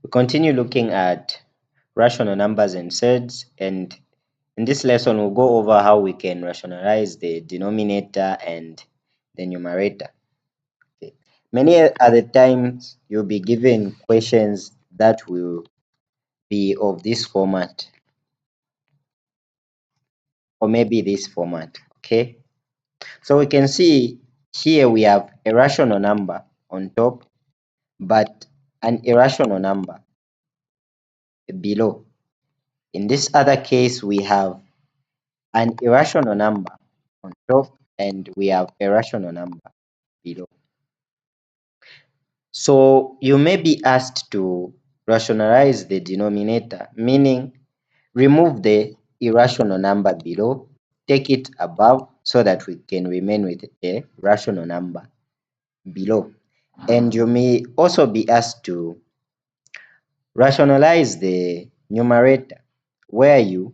We continue looking at rational numbers and sets, and in this lesson we'll go over how we can rationalize the denominator and the numerator. Okay. Many other times you'll be given questions that will be of this format or maybe this format. Okay, so we can see here we have a rational number on top but an irrational number below. In this other case, we have an irrational number on top and we have a rational number below. So you may be asked to rationalize the denominator, meaning remove the irrational number below, take it above so that we can remain with a rational number below. And you may also be asked to rationalize the numerator, where you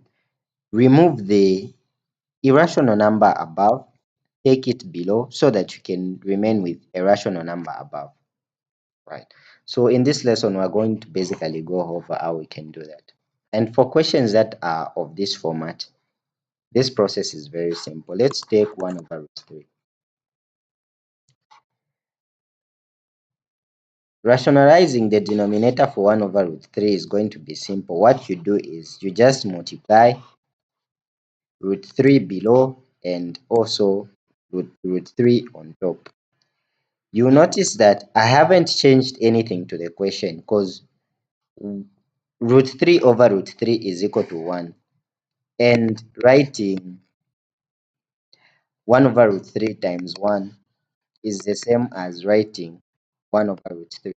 remove the irrational number above, take it below so that you can remain with a rational number above, right? So in this lesson, we're going to basically go over how we can do that. And for questions that are of this format, this process is very simple. Let's take 1 over root 3. Rationalizing the denominator for 1 over root 3 is going to be simple. What you do is you just multiply root 3 below and also root 3 on top. You notice that I haven't changed anything to the question because root 3 over root 3 is equal to 1. And writing 1 over root 3 times 1 is the same as writing 1 over root 3.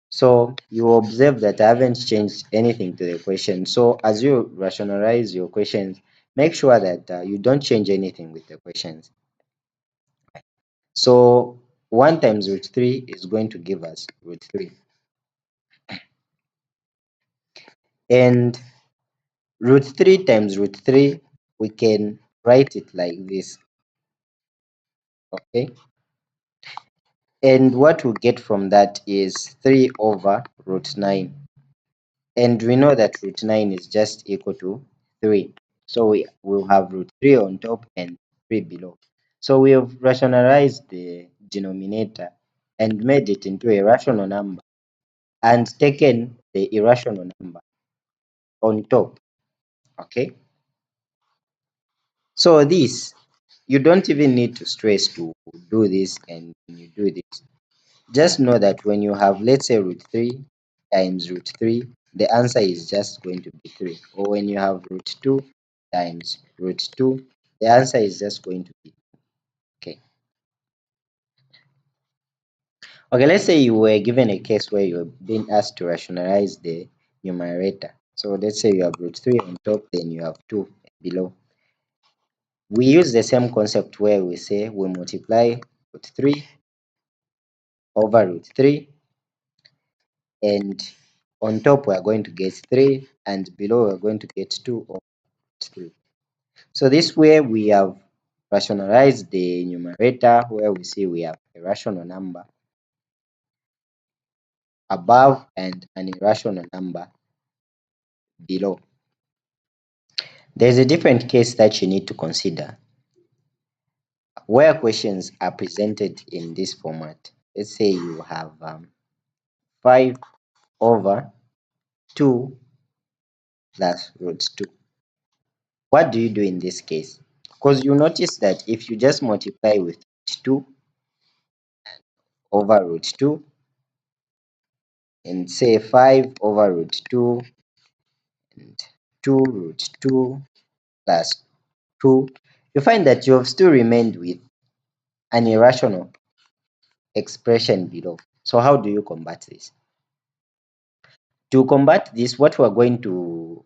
So you observe that I haven't changed anything to the question. So as you rationalize your questions, make sure that you don't change anything with the questions. So 1 times root 3 is going to give us root 3. And root 3 times root 3, we can write it like this, okay? And what we get from that is 3 over root 9. And we know that root 9 is just equal to 3. So we will have root 3 on top and 3 below. So we have rationalized the denominator and made it into a rational number and taken the irrational number on top, okay? So this, you don't even need to stress to do this and you do this. Just know that when you have, let's say, root 3 times root 3, the answer is just going to be 3. Or when you have root 2 times root 2, the answer is just going to be 2. Okay. Okay, let's say you were given a case where you're being asked to rationalize the numerator. So let's say you have root 3 on top, then you have 2 below. We use the same concept where we say we multiply root 3 over root 3, and on top we are going to get 3 and below we are going to get 2 over 3. So this way we have rationalized the numerator where we see we have a rational number above and an irrational number below. There's a different case that you need to consider where questions are presented in this format. Let's say you have 5 over 2 plus root 2. What do you do in this case? Because you notice that if you just multiply with 2 over root 2 and say 5 over root 2 and 2 root 2 plus 2, you find that you have still remained with an irrational expression below. So how do you combat this? To combat this, what we're going to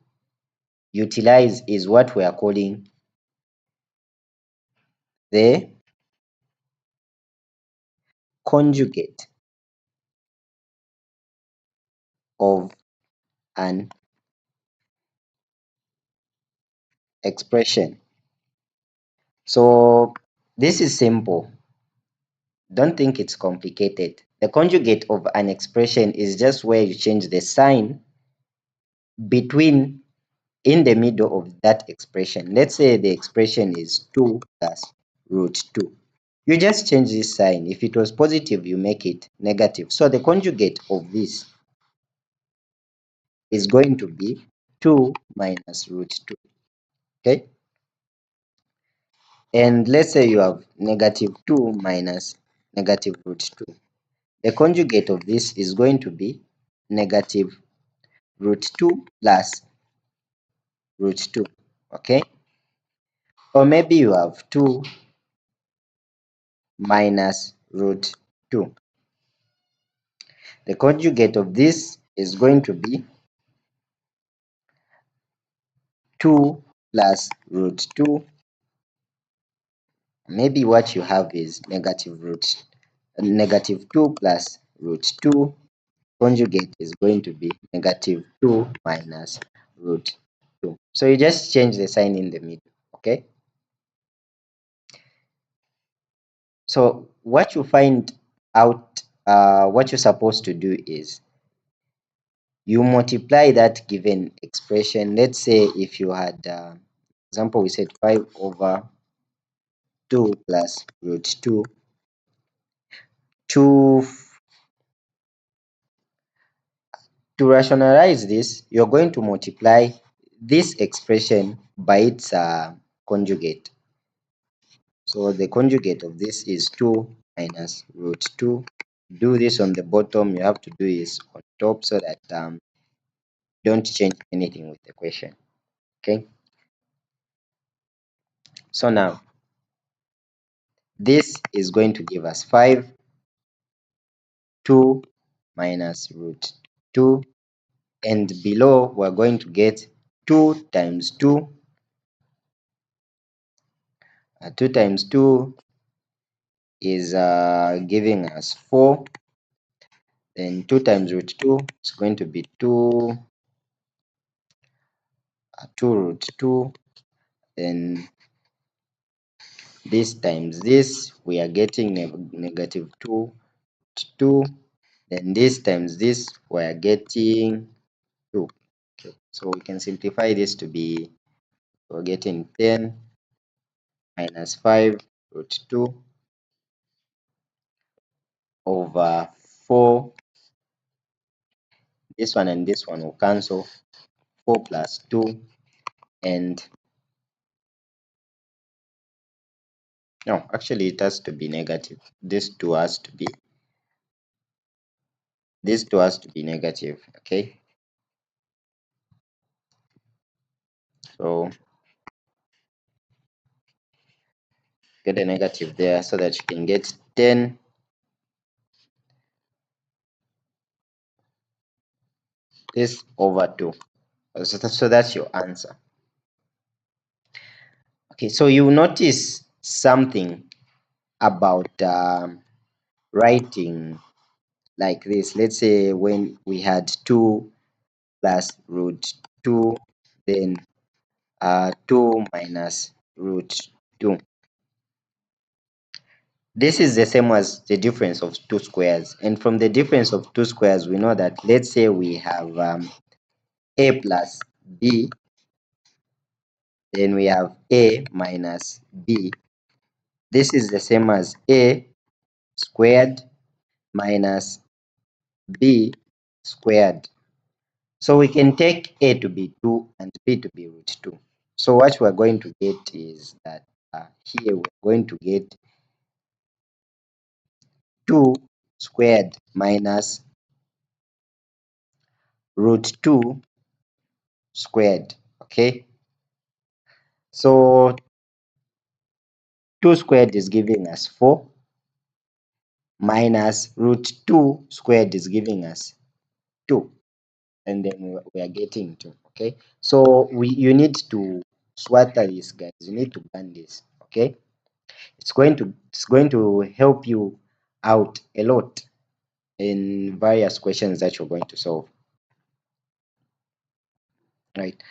utilize is what we are calling the conjugate of an expression. So this is simple. Don't think it's complicated. The conjugate of an expression is just where you change the sign between in the middle of that expression. Let's say the expression is 2 plus root 2. You just change this sign. If it was positive, you make it negative. So the conjugate of this is going to be 2 minus root 2. Okay? And let's say you have negative 2 minus negative root 2. The conjugate of this is going to be negative root 2 plus root 2. Okay? Or maybe you have 2 minus root 2. The conjugate of this is going to be 2 plus root 2. Maybe what you have is negative 2 plus root 2. Conjugate is going to be negative 2 minus root 2. So you just change the sign in the middle. Okay? So what you find out, what you're supposed to do is you multiply that given expression. Let's say if you had, example, we said 5 over 2 plus root 2. To, to rationalize this, you're going to multiply this expression by its conjugate. So the conjugate of this is 2 minus root 2. Do this on the bottom. You have to do this on top so that don't change anything with the question. Okay? So now, this is going to give us 5, 2 minus root 2, and below we're going to get 2 times 2. 2 times 2 is giving us 4. Then 2 times root 2 is going to be 2, 2 root 2. Then this times this, we are getting negative 2 root 2. Then this times this, we are getting 2. Okay. So we can simplify this to be, we're getting 10 minus 5 root 2 over 4. This one and this one will cancel. 4 plus 2, and no, actually it has to be negative. This 2 has to be negative. Okay, so get a negative there so that you can get 10 this over 2. So that's your answer. Okay, so you notice something about writing like this. Let's say when we had 2 plus root 2, then 2 minus root 2. This is the same as the difference of two squares. And from the difference of two squares, we know that, let's say we have a plus b, then we have a minus b. This is the same as a squared minus b squared. So we can take a to be 2 and b to be root 2. So what we're going to get is that here we're going to get 2 squared minus root 2 squared. Okay, so 2 squared is giving us 4 minus root 2 squared is giving us 2, and then we are getting 2. Okay, so you need to swatter this, guys. You need to burn this. Okay, it's going to help you out a lot in various questions that you're going to solve. Right.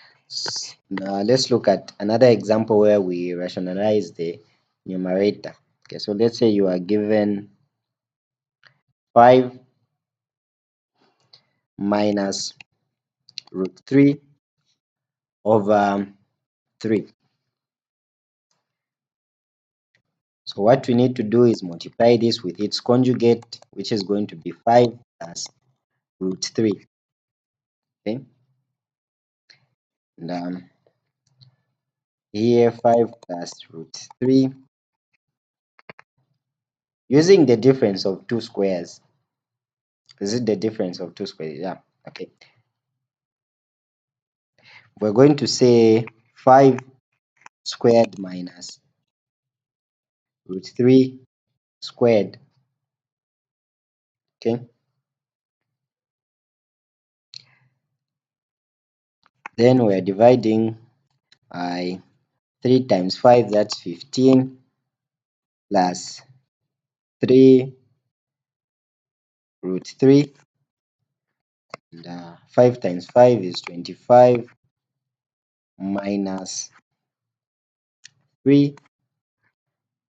Now let's look at another example where we rationalize the numerator. Okay, so let's say you are given 5 minus root 3 over 3. So what we need to do is multiply this with its conjugate, which is going to be 5 plus root 3. Okay, and here 5 plus root 3 using the difference of two squares. Is it the difference of two squares? Yeah. Okay, we're going to say 5 squared minus root 3 squared. Okay, then we're dividing by 3 times 5, that's 15, plus 3 root 3, and 5 times 5 is 25, minus 3.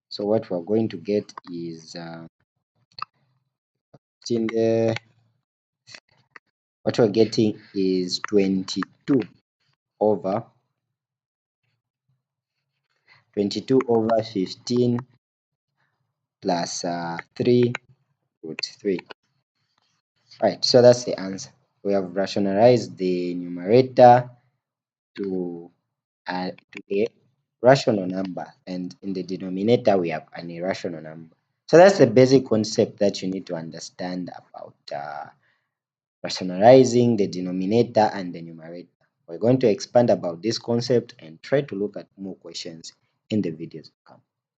So what we're going to get is in the what we're getting is 22 over 15 plus 3 root 3. Right, so that's the answer. We have rationalized the numerator to a rational number, and in the denominator we have an irrational number. So that's the basic concept that you need to understand about rationalizing the denominator and the numerator. We're going to expand about this concept and try to look at more questions in the videos to come.